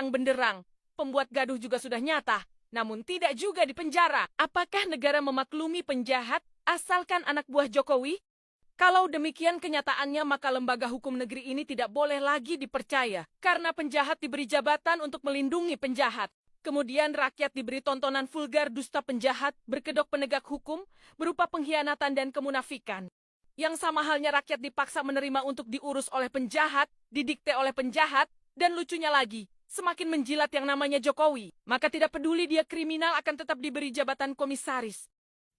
terang benderang. Pembuat gaduh juga sudah nyata, namun tidak juga dipenjara. Apakah negara memaklumi penjahat asalkan anak buah Jokowi? Kalau demikian kenyataannya, maka lembaga hukum negeri ini tidak boleh lagi dipercaya. Karena penjahat diberi jabatan untuk melindungi penjahat. Kemudian rakyat diberi tontonan vulgar dusta penjahat, berkedok penegak hukum, berupa pengkhianatan dan kemunafikan. Yang sama halnya rakyat dipaksa menerima untuk diurus oleh penjahat, didikte oleh penjahat, dan lucunya lagi, semakin menjilat yang namanya Jokowi. Maka tidak peduli dia kriminal akan tetap diberi jabatan komisaris.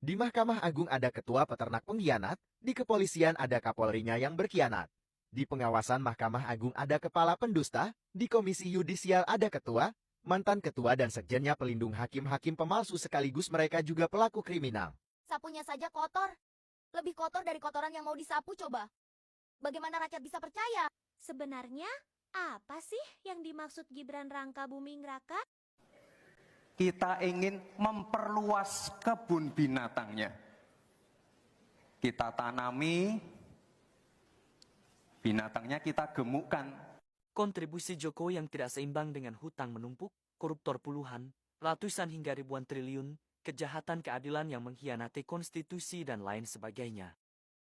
Di Mahkamah Agung ada ketua peternak pengkhianat, di kepolisian ada kapolrinya yang berkhianat. Di pengawasan Mahkamah Agung ada kepala pendusta, di komisi yudisial ada ketua, mantan ketua dan sekjennya pelindung hakim-hakim pemalsu sekaligus mereka juga pelaku kriminal. Sapunya saja kotor. Lebih kotor dari kotoran yang mau disapu coba. Bagaimana rakyat bisa percaya? Sebenarnya, apa sih yang dimaksud Gibran Raka Buming Raka? Kita ingin memperluas kebun binatangnya. Kita tanami, binatangnya kita gemukkan. Kontribusi Jokowi yang tidak seimbang dengan hutang menumpuk, koruptor puluhan, ratusan hingga ribuan triliun, kejahatan keadilan yang mengkhianati konstitusi dan lain sebagainya.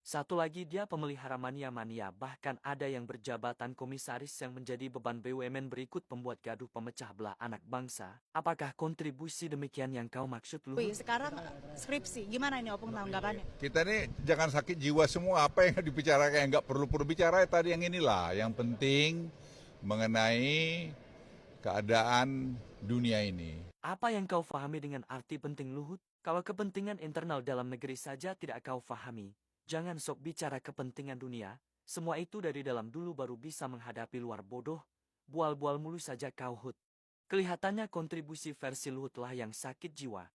Satu lagi dia pemelihara mania-mania, bahkan ada yang berjabatan komisaris yang menjadi beban BUMN berikut pembuat gaduh pemecah belah anak bangsa. Apakah kontribusi demikian yang kau maksud, Luhut? Sekarang skripsi, gimana ini Opung tanggapannya? Kita ini jangan sakit jiwa semua, apa yang dibicarakan yang nggak perlu bicara tadi yang inilah. Yang penting mengenai keadaan dunia ini. Apa yang kau fahami dengan arti penting, Luhut? Kalau kepentingan internal dalam negeri saja tidak kau fahami, jangan sok bicara kepentingan dunia. Semua itu dari dalam dulu baru bisa menghadapi luar bodoh. Bual-bual mulu saja kau, Hut. Kelihatannya kontribusi versi Luhut lah yang sakit jiwa.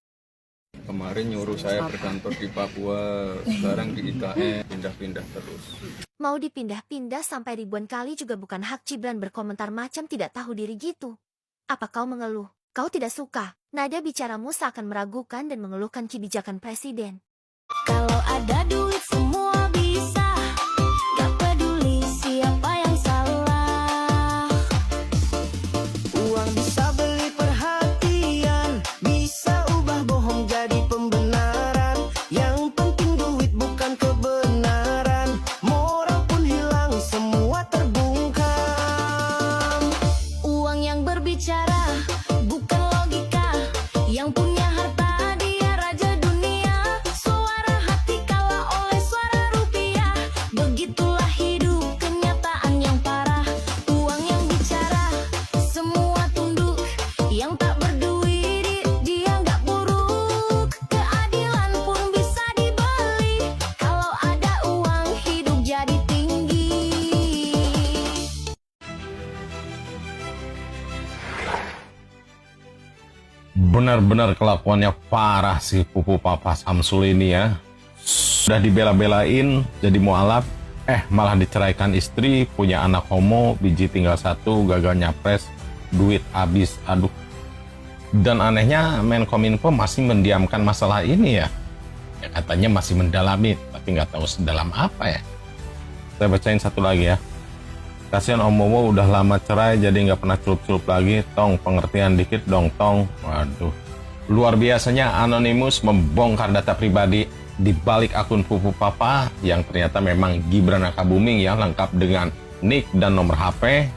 Kemarin nyuruh saya berkantor di Papua, sekarang di IKN, pindah-pindah terus. Mau dipindah-pindah sampai ribuan kali juga bukan hak Gibran berkomentar macam tidak tahu diri gitu. Apa kau mengeluh? Kau tidak suka? Nada bicaramu seakan meragukan dan mengeluhkan kebijakan presiden. Kalau ada duit semua bisa. Gak peduli siapa yang salah. Uang bisa beli perhatian, bisa ubah bohong jadi pembenaran. Yang penting duit bukan kebenaran. Moral pun hilang, semua terbungkam. Uang yang berbicara, bukan logika. Yang punya harta dia raja dunia. Suara hati kalah oleh suara rupiah. Begitulah hidup, kenyataan yang parah. Uang yang bicara, semua tunduk. Yang tak berduit, dia nggak buruk. Keadilan pun bisa dibeli. Kalau ada uang, hidup jadi tinggi. Benar-benar kelakuannya parah si Pupu Papa Samsul ini ya. Sudah dibela-belain jadi mualaf, malah diceraikan istri, punya anak homo, biji tinggal satu, gagal nyapres, duit habis, aduh. Dan anehnya Menkominfo masih mendiamkan masalah ini ya. Katanya masih mendalami, tapi nggak tahu sedalam apa ya. Saya bacain satu lagi ya. Kasihan Om Momo udah lama cerai jadi nggak pernah celup-celup lagi. Tong, pengertian dikit dong, Tong. Waduh. Luar biasanya Anonymous membongkar data pribadi di balik akun Pupu Papa yang ternyata memang Gibran Raka Buming yang lengkap dengan nick dan nomor HP.